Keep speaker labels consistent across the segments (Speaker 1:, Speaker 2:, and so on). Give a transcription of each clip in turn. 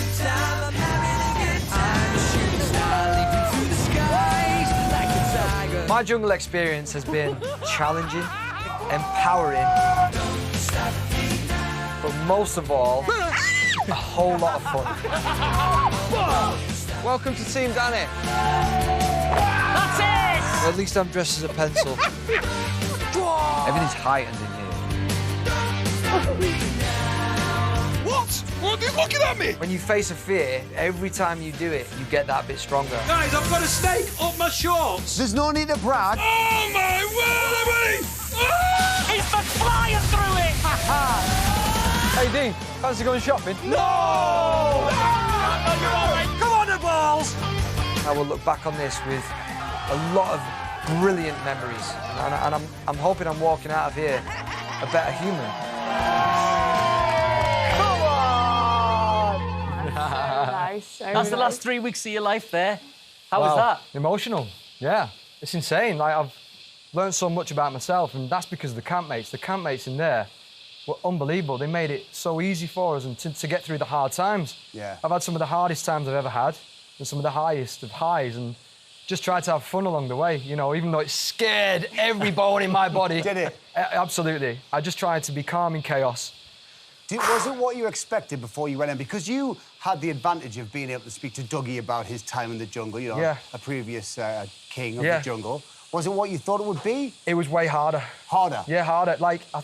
Speaker 1: good time, I'm having a good time. A shooting star leaping through the skies like a tiger.
Speaker 2: My jungle experience has been challenging, empowering, but most of all, a whole lot of fun. Welcome to Team Danny.
Speaker 3: That's it!
Speaker 2: At least I'm dressed as a pencil. Everything's heightened in here.
Speaker 4: What? What are you looking at me?
Speaker 2: When you face a fear, every time you do it, you get that bit stronger.
Speaker 4: Guys, I've got a snake up my shorts.
Speaker 5: There's no need to brag.
Speaker 4: Oh, my word! Ah!
Speaker 3: He's been flying through it!
Speaker 2: Hey, Dean, fancy going shopping?
Speaker 4: No! Come on, the balls!
Speaker 2: I will look back on this with a lot of brilliant memories, and I'm hoping I'm walking out of here a better human.
Speaker 5: Come on!
Speaker 6: Nice.
Speaker 3: That's the last 3 weeks of your life there. How was that?
Speaker 2: Emotional, yeah. It's insane. Like, I've learned so much about myself, and that's because of the campmates. The campmates in there were unbelievable. They made it so easy for us and to get through the hard times.
Speaker 5: Yeah.
Speaker 2: I've had some of the hardest times I've ever had, and some of the highest of highs, and just tried to have fun along the way, you know, even though it scared every bone in my body.
Speaker 5: Did it?
Speaker 2: Absolutely. I just tried to be calm in chaos.
Speaker 5: Was it what you expected before you went in? Because you had the advantage of being able to speak to Dougie about his time in the jungle, you know,
Speaker 2: Yeah.
Speaker 5: a previous king of
Speaker 2: Yeah.
Speaker 5: the jungle. Was it what you thought it would be?
Speaker 2: It was way harder.
Speaker 5: Harder?
Speaker 2: Yeah, harder. Like, I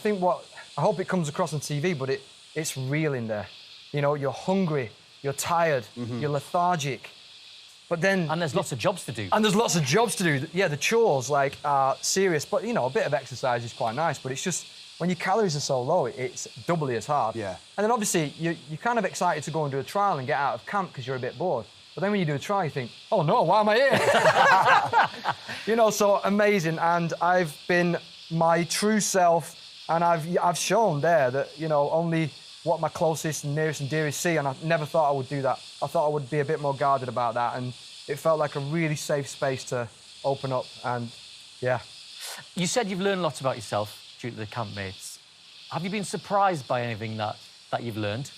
Speaker 2: hope it comes across on TV, but it's real in there. You know, you're hungry, you're tired, you're lethargic. But then...
Speaker 3: And there's lots of jobs to do.
Speaker 2: And there's lots of jobs to do. Yeah, the chores, like, are serious. But, you know, a bit of exercise is quite nice. But it's just, when your calories are so low, it's doubly as hard.
Speaker 5: Yeah.
Speaker 2: And then, obviously, you're kind of excited to go and do a trial and get out of camp because you're a bit bored. But then when you do a trial, you think, oh, no, why am I here? You know, so amazing. And I've been my true self, and I've shown there that, you know, only what my closest and nearest and dearest see, and I never thought I would do that. I thought I would be a bit more guarded about that, and it felt like a really safe space to open up, and yeah.
Speaker 3: You said you've learned lots about yourself due to the campmates. Have you been surprised by anything that you've learned?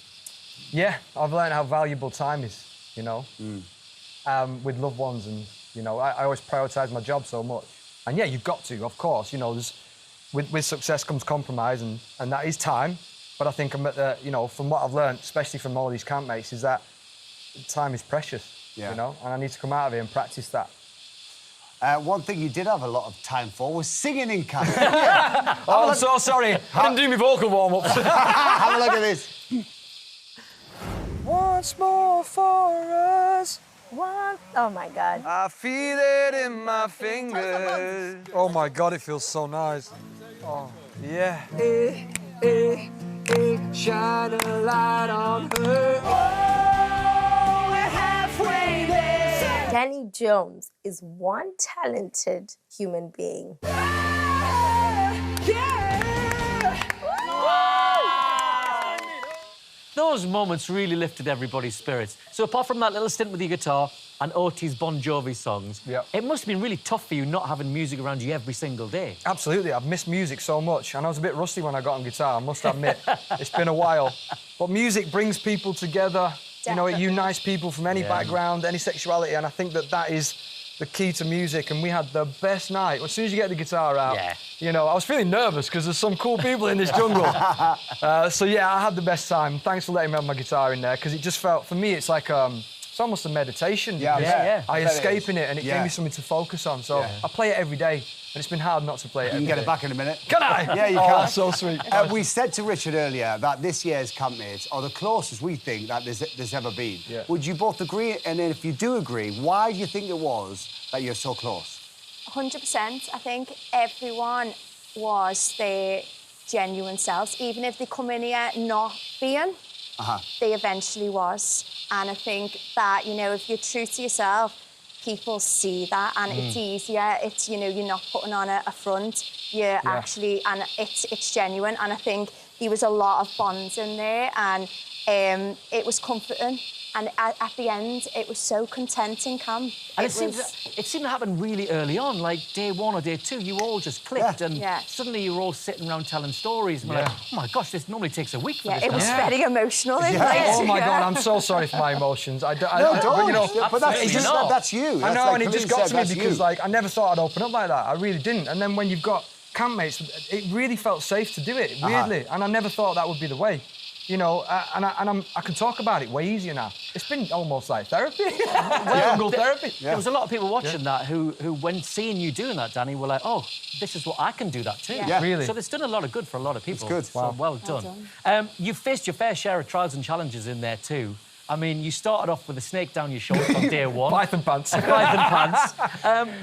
Speaker 2: Yeah, I've learned how valuable time is, you know, with loved ones, and, you know, I always prioritise my job so much. And yeah, you've got to, of course, you know, with success comes compromise, and that is time. But I think I'm at the, you know, from what I've learned, especially from all these campmates, is that time is precious, you know, and I need to come out of here and practice that.
Speaker 5: One thing you did have a lot of time for was singing in camp.
Speaker 2: Oh, I'm so sorry. I didn't do my vocal warm-ups.
Speaker 5: Have a look at this.
Speaker 2: Once more for us.
Speaker 6: One. Oh my God.
Speaker 2: I feel it in my fingers. Oh my God, it feels so nice. Oh, yeah. Shine a light on her. Oh, we're halfway there.
Speaker 6: Danny Jones is one talented human being.
Speaker 3: Those moments really lifted everybody's spirits. So apart from that little stint with your guitar and Otis Bon Jovi songs, it must have been really tough for you not having music around you every single day.
Speaker 2: Absolutely, I've missed music so much, and I was a bit rusty when I got on guitar, I must admit. It's been a while. But music brings people together, you know, it unites people from any background, any sexuality, and I think that is the key to music, and we had the best night. As soon as you get the guitar out, you know, I was feeling nervous because there's some cool people in this jungle. So, yeah, I had the best time. Thanks for letting me have my guitar in there, because it just felt, for me, it's like, it's almost a meditation. I escape in it, and it gave me something to focus on. So I play it every day, and it's been hard not to play it.
Speaker 5: You can get it back in a minute.
Speaker 2: Can I?
Speaker 5: Yeah, you can.
Speaker 2: So sweet.
Speaker 5: We said to Richard earlier that this year's campmates are the closest we think that there's ever been. Would you both agree? And then if you do agree, why do you think it was that you're so close?
Speaker 7: 100%. I think everyone was their genuine selves. Even if they come in here not being, they eventually was. And I think that, you know, if you're true to yourself, people see that, and it's easier. It's, you know, you're not putting on a front. You're actually, and it's genuine. And I think there was a lot of bonds in there, and it was comforting. And at the end, it was so content in camp.
Speaker 3: And it seemed to happen really early on, like day 1 or day 2, you all just clicked and suddenly you were all sitting around telling stories and we're like, oh my gosh, this normally takes a week for this.
Speaker 7: It was very emotional.
Speaker 2: Oh my God, I'm so sorry for my emotions.
Speaker 5: But that's you.
Speaker 2: I know, and it just got to me because like I never thought I'd open up like that. I really didn't. And then when you've got campmates, it really felt safe to do it, weirdly. And I never thought that would be the way. You know, I can talk about it way easier now. It's been almost like therapy. Jungle therapy.
Speaker 3: There was a lot of people watching that who, when seeing you doing that, Danny, were like, oh, this is what I can do that too.
Speaker 2: Yeah. Really.
Speaker 3: So it's done a lot of good for a lot of people.
Speaker 5: It's good.
Speaker 3: Wow. So well done. You've faced your fair share of trials and challenges in there too. I mean, you started off with a snake down your shoulders on day 1.
Speaker 2: Python pants.
Speaker 3: Python pants.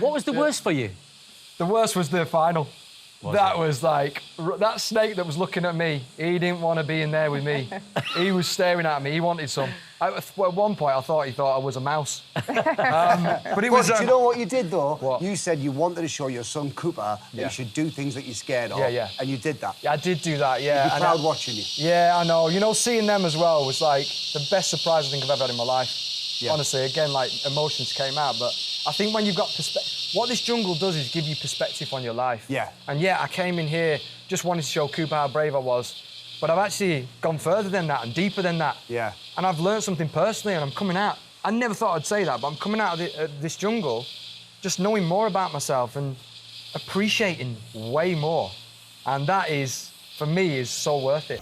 Speaker 3: What was the worst for you?
Speaker 2: The worst was the final. That was like, that snake that was looking at me, he didn't want to be in there with me. He was staring at me, he wanted some. At one point, I thought he thought I was a mouse. But it was...
Speaker 5: do you know what you did, though?
Speaker 2: What?
Speaker 5: You said you wanted to show your son, Cooper, that you should do things that you're scared of.
Speaker 2: Yeah.
Speaker 5: And you did that.
Speaker 2: Yeah, I did do that, yeah.
Speaker 5: You'd be proud watching you.
Speaker 2: Yeah, I know. You know, seeing them as well was like the best surprise I think I've ever had in my life. Yeah. Honestly, again, like, emotions came out, but I think when you've got perspective... What this jungle does is give you perspective on your life.
Speaker 5: Yeah.
Speaker 2: And yeah, I came in here just wanting to show Cooper how brave I was, but I've actually gone further than that and deeper than that.
Speaker 5: Yeah.
Speaker 2: And I've learned something personally, and I'm coming out. I never thought I'd say that, but I'm coming out of this jungle just knowing more about myself and appreciating way more. And that is, for me, is so worth it.